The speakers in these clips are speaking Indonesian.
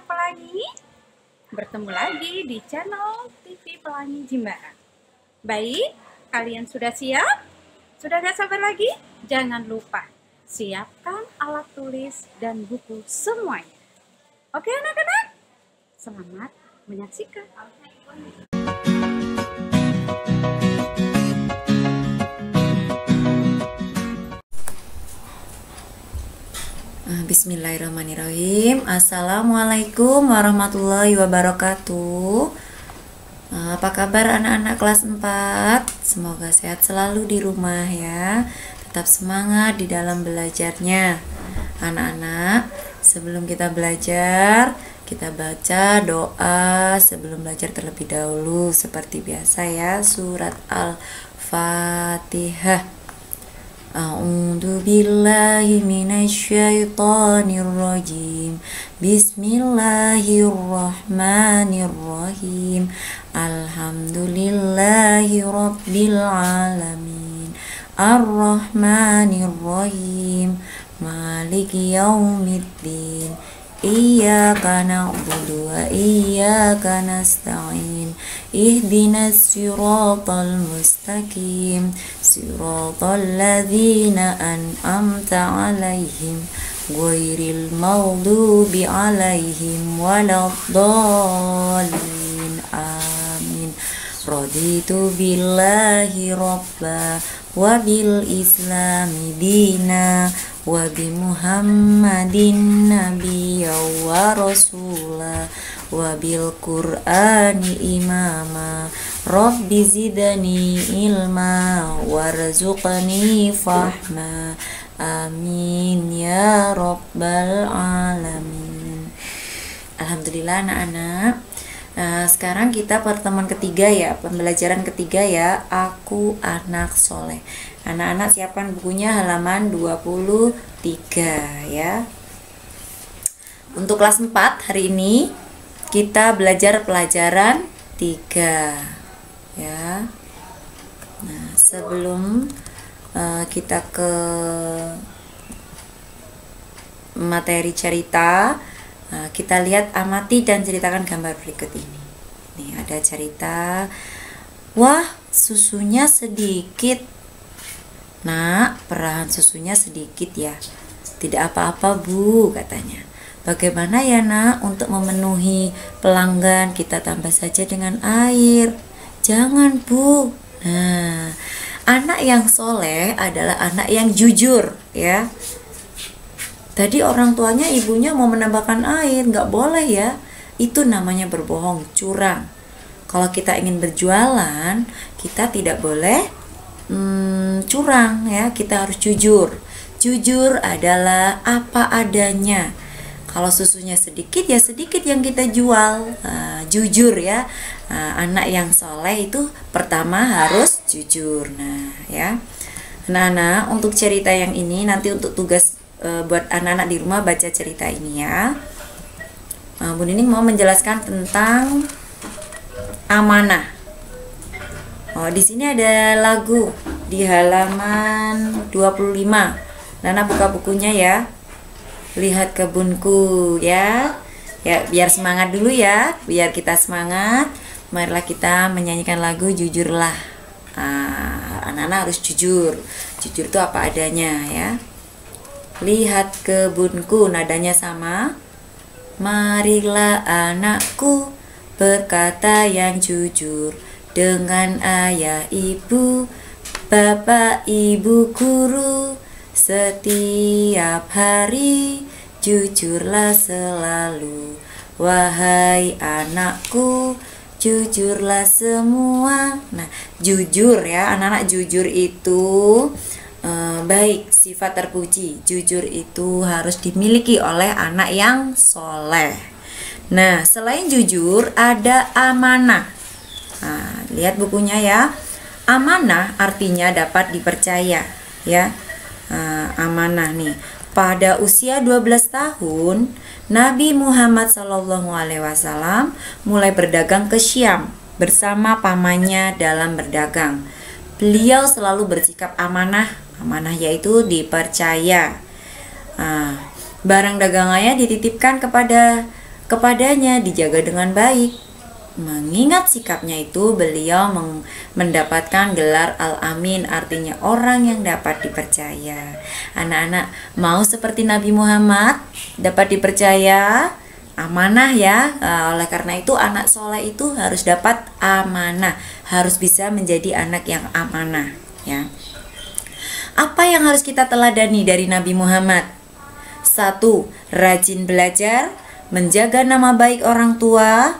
anak-anak pelangi, bertemu lagi di channel TV Pelangi Jimbaran. Baik, kalian sudah siap? Sudah gak sabar lagi? Jangan lupa, siapkan alat tulis dan buku semuanya. Oke anak-anak? Selamat menyaksikan. Bismillahirrahmanirrahim. Assalamualaikum warahmatullahi wabarakatuh. Apa kabar anak-anak kelas 4? Semoga sehat selalu di rumah ya. Tetap semangat di dalam belajarnya. Anak-anak, sebelum kita belajar, kita baca doa sebelum belajar terlebih dahulu. Seperti biasa ya, surat Al-Fatihah. A'udzu billahi minasyaitonir rajim. Bismillahirrahmanirrahim. Alhamdulillahi rabbil alamin. Arrahmanirrahim. Maliki yaumiddin. Iyyaka na'budu wa iyyaka nasta'in. Ihdinas siratal mustaqim. Siratal ladzina an'amta 'alaihim ghairil maghdubi 'alaihim waladdallin. Amin. Raditu billahi rabba wa bil islami dina wa bi Muhammadin nabiyya wa rasula wa bil Qur'ani imama. Rabbi zidani ilma warzuqni fahma. Amin ya rabbal alamin. Alhamdulillah anak-anak. Nah, sekarang kita pertemuan ketiga ya, pembelajaran ketiga ya, aku anak soleh. Anak-anak siapkan bukunya halaman 23 ya. Untuk kelas 4 hari ini kita belajar pelajaran 3 ya. Nah, sebelum kita ke materi cerita, kita lihat, amati dan ceritakan gambar berikut ini. Nih ada cerita. Wah, susunya sedikit. Nak, perahan susunya sedikit ya. Tidak apa-apa Bu, katanya. Bagaimana ya nak, untuk memenuhi pelanggan kita tambah saja dengan air. Jangan Bu. Nah, anak yang soleh adalah anak yang jujur ya. Tadi orang tuanya, ibunya mau menambahkan air, nggak boleh ya. Itu namanya berbohong, curang. Kalau kita ingin berjualan, kita tidak boleh curang ya. Kita harus jujur. Jujur adalah apa adanya. Kalau susunya sedikit ya sedikit yang kita jual. Jujur ya. Anak yang soleh itu pertama harus jujur. Nah ya. Nah, untuk cerita yang ini nanti untuk tugas buat anak-anak di rumah, baca cerita ini ya. Bu Nining mau menjelaskan tentang amanah. Di sini ada lagu di halaman 25. Nana buka bukunya ya. Lihat kebunku ya. Ya, biar semangat dulu ya. Biar kita semangat. Marilah kita menyanyikan lagu Jujurlah. Anak-anak harus jujur. Jujur itu apa adanya ya. Lihat kebunku, nadanya sama. Marilah anakku berkata yang jujur dengan ayah ibu, bapak ibu guru. Setiap hari jujurlah selalu. Wahai anakku, jujurlah semua. Nah, jujur ya, anak-anak, jujur itu baik, sifat terpuji. Jujur itu harus dimiliki oleh anak yang soleh. Nah, selain jujur ada amanah. Nah, lihat bukunya ya. Amanah artinya dapat dipercaya ya. Amanah nih. Pada usia 12 tahun, Nabi Muhammad SAW mulai berdagang ke Syam bersama pamannya dalam berdagang. Beliau selalu bersikap amanah. Amanah yaitu dipercaya. Barang dagangannya dititipkan kepadanya dijaga dengan baik. Mengingat sikapnya itu, beliau mendapatkan gelar Al-Amin, artinya orang yang dapat dipercaya. Anak-anak mau seperti Nabi Muhammad, dapat dipercaya, amanah ya. Oleh karena itu anak soleh itu harus dapat amanah, harus bisa menjadi anak yang amanah ya. Apa yang harus kita teladani dari Nabi Muhammad? 1. Rajin belajar, menjaga nama baik orang tua,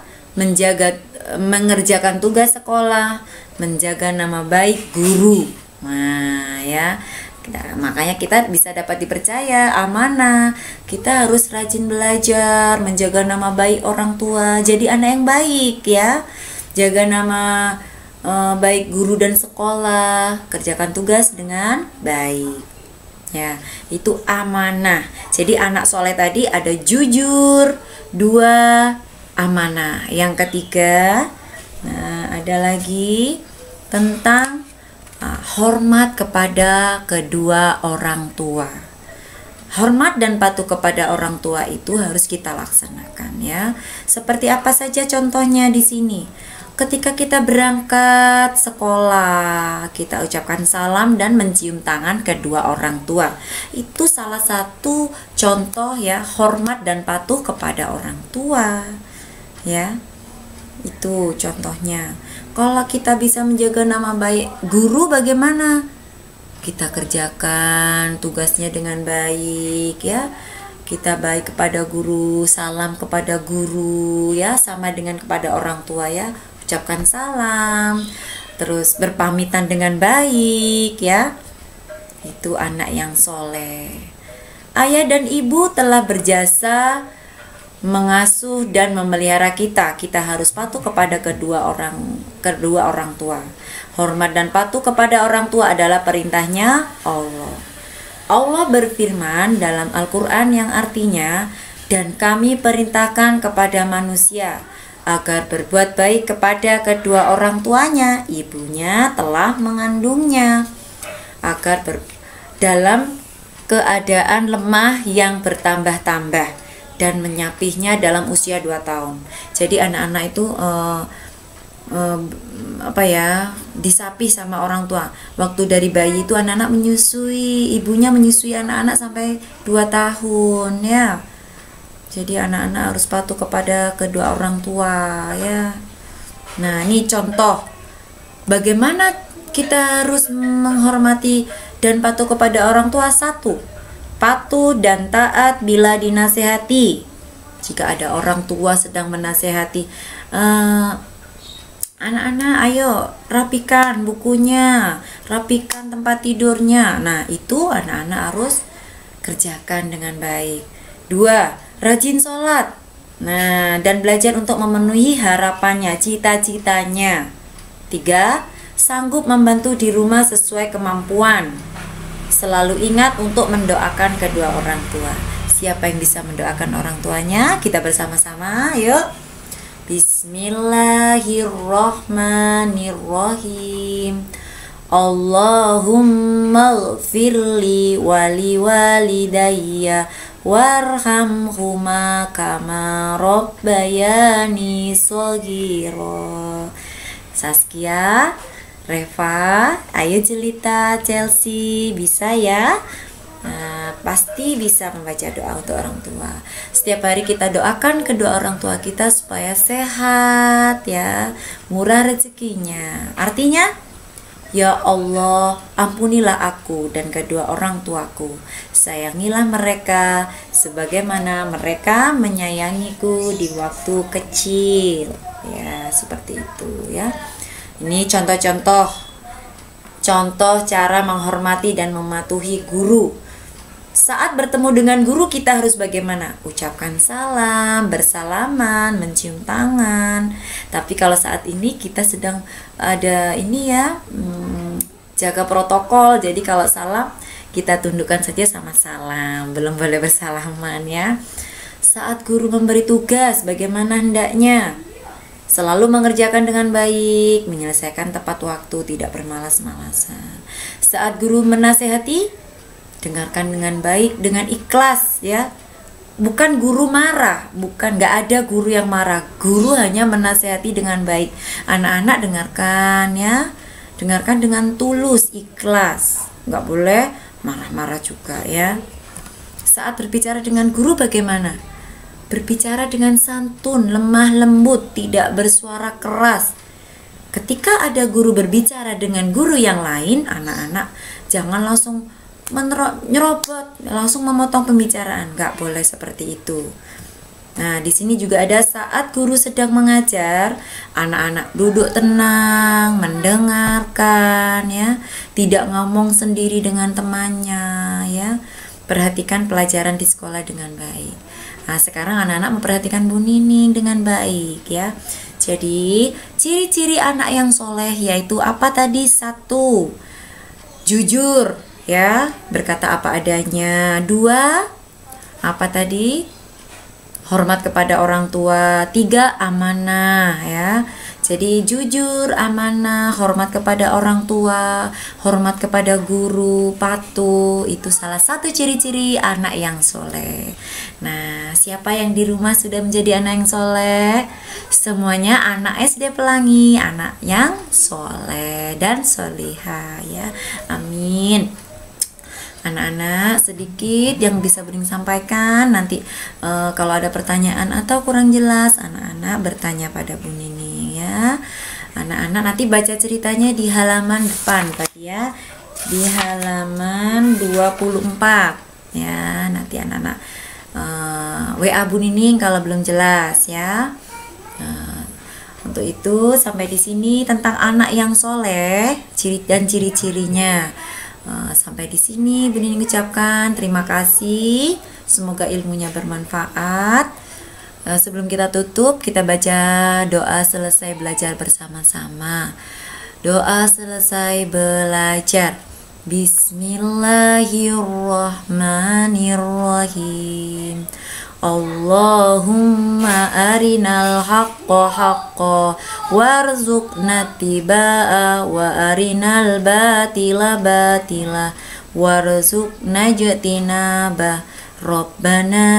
mengerjakan tugas sekolah, menjaga nama baik guru. Nah ya, makanya kita bisa dapat dipercaya, amanah. Kita harus rajin belajar, menjaga nama baik orang tua, jadi anak yang baik ya. Jaga nama baik guru dan sekolah, kerjakan tugas dengan baik ya, itu amanah. Jadi anak soleh tadi ada jujur, 2 amanah. Yang ketiga, nah ada lagi tentang hormat kepada kedua orang tua. Hormat dan patuh kepada orang tua itu harus kita laksanakan ya. Seperti apa saja contohnya di sini? Ketika kita berangkat sekolah, kita ucapkan salam dan mencium tangan kedua orang tua. Itu salah satu contoh ya, hormat dan patuh kepada orang tua. Ya. Itu contohnya. Kalau kita bisa menjaga nama baik guru, bagaimana? Kita kerjakan tugasnya dengan baik ya. Kita baik kepada guru, salam kepada guru ya, sama dengan kepada orang tua ya. Ucapkan salam, terus berpamitan dengan baik ya. Itu anak yang soleh. Ayah dan ibu telah berjasa mengasuh dan memelihara kita. Kita harus patuh kepada kedua orang tua. Hormat dan patuh kepada orang tua adalah perintahnya Allah. Allah berfirman dalam Al-Quran yang artinya, dan kami perintahkan kepada manusia agar berbuat baik kepada kedua orang tuanya, ibunya telah mengandungnya, agar dalam keadaan lemah yang bertambah-tambah dan menyapihnya dalam usia 2 tahun. Jadi anak-anak itu disapih sama orang tua. Waktu dari bayi itu anak-anak menyusui, ibunya menyusui anak-anak sampai 2 tahun ya. Jadi anak-anak harus patuh kepada kedua orang tua ya. Nah, ini contoh bagaimana kita harus menghormati dan patuh kepada orang tua. 1. Patuh dan taat bila dinasehati. Jika ada orang tua sedang menasehati, anak-anak ayo rapikan bukunya, rapikan tempat tidurnya. Nah, itu anak-anak harus kerjakan dengan baik. 2. Rajin sholat, nah, dan belajar untuk memenuhi harapannya, cita-citanya. 3. Sanggup membantu di rumah sesuai kemampuan. Selalu ingat untuk mendoakan kedua orang tua. Siapa yang bisa mendoakan orang tuanya? Kita bersama-sama, yuk. Bismillahirrahmanirrahim. Allahumma gfirli wali walidayya warhamhuma kama rabbayani shaghira. Saskia, Reva, ayo Jelita, Chelsea, bisa ya? Nah, pasti bisa membaca doa untuk orang tua. Setiap hari kita doakan kedua orang tua kita supaya sehat ya, murah rezekinya. Artinya, ya Allah, ampunilah aku dan kedua orang tuaku. Sayangilah mereka sebagaimana mereka menyayangiku di waktu kecil. Ya, seperti itu ya. Ini contoh cara menghormati dan mematuhi guru. Saat bertemu dengan guru kita harus bagaimana? Ucapkan salam, bersalaman, mencium tangan. Tapi kalau saat ini kita sedang ada ini ya, jaga protokol. Jadi kalau salam kita tundukkan saja sama salam, belum boleh bersalaman ya. Saat guru memberi tugas bagaimana hendaknya? Selalu mengerjakan dengan baik, menyelesaikan tepat waktu, tidak bermalas-malasan. Saat guru menasehati, dengarkan dengan baik, dengan ikhlas ya. bukan guru marah, bukan, nggak ada guru yang marah. Guru hanya menasehati dengan baik. Anak-anak dengarkan ya, dengarkan dengan tulus, ikhlas. Nggak boleh marah-marah juga ya. Saat berbicara dengan guru bagaimana? Berbicara dengan santun, lemah lembut, tidak bersuara keras. Ketika ada guru berbicara dengan guru yang lain, anak-anak jangan langsung nyerobot, langsung memotong pembicaraan. Nggak boleh seperti itu. Nah, di sini juga ada saat guru sedang mengajar, anak-anak duduk tenang, mendengarkan ya, tidak ngomong sendiri dengan temannya ya. Perhatikan pelajaran di sekolah dengan baik. Nah, sekarang anak-anak memperhatikan Bu Nining dengan baik ya. Jadi, ciri-ciri anak yang soleh yaitu apa tadi? 1, jujur ya, berkata apa adanya. 2, apa tadi? Hormat kepada orang tua. 3, amanah ya. Jadi jujur, amanah, hormat kepada orang tua, hormat kepada guru, patuh, itu salah satu ciri-ciri anak yang soleh. Nah, siapa yang di rumah sudah menjadi anak yang soleh? Semuanya anak SD Pelangi, anak yang soleh dan soleha ya. Amin. Anak-anak, sedikit yang bisa Bening sampaikan. Nanti kalau ada pertanyaan atau kurang jelas, anak-anak bertanya pada Bu Nining ya. Anak-anak nanti baca ceritanya di halaman depan tadi ya, di halaman 24 ya. Nanti anak-anak WA Bu Nining kalau belum jelas ya. Untuk itu sampai di sini tentang anak yang soleh, ciri dan ciri-cirinya. Sampai di sini Bu Nining ucapkan terima kasih. Semoga ilmunya bermanfaat. Sebelum kita tutup, kita baca doa selesai belajar bersama-sama. Doa selesai belajar. Bismillahirrahmanirrahim. Allahumma arinal haqqa haqqa warzuqna tibaa wa arinal batila batila warzuqna jtinabah. Rabbana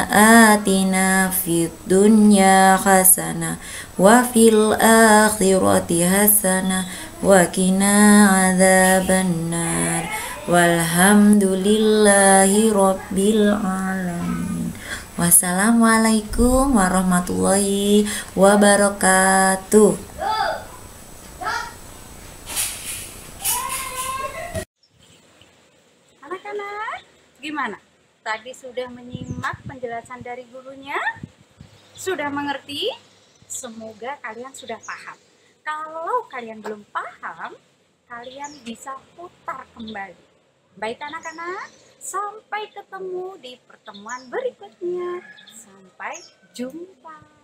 atina fid dunya hasanah wa fil akhirati hasanah wa qina adzabannar. Walhamdulillahi rabbil alamin. Wassalamualaikum warahmatullahi wabarakatuh. Anak-anak, gimana? Tadi sudah menyimak penjelasan dari gurunya? Sudah mengerti? Semoga kalian sudah paham. Kalau kalian belum paham, kalian bisa putar kembali. Baik anak-anak, sampai ketemu di pertemuan berikutnya. Sampai jumpa.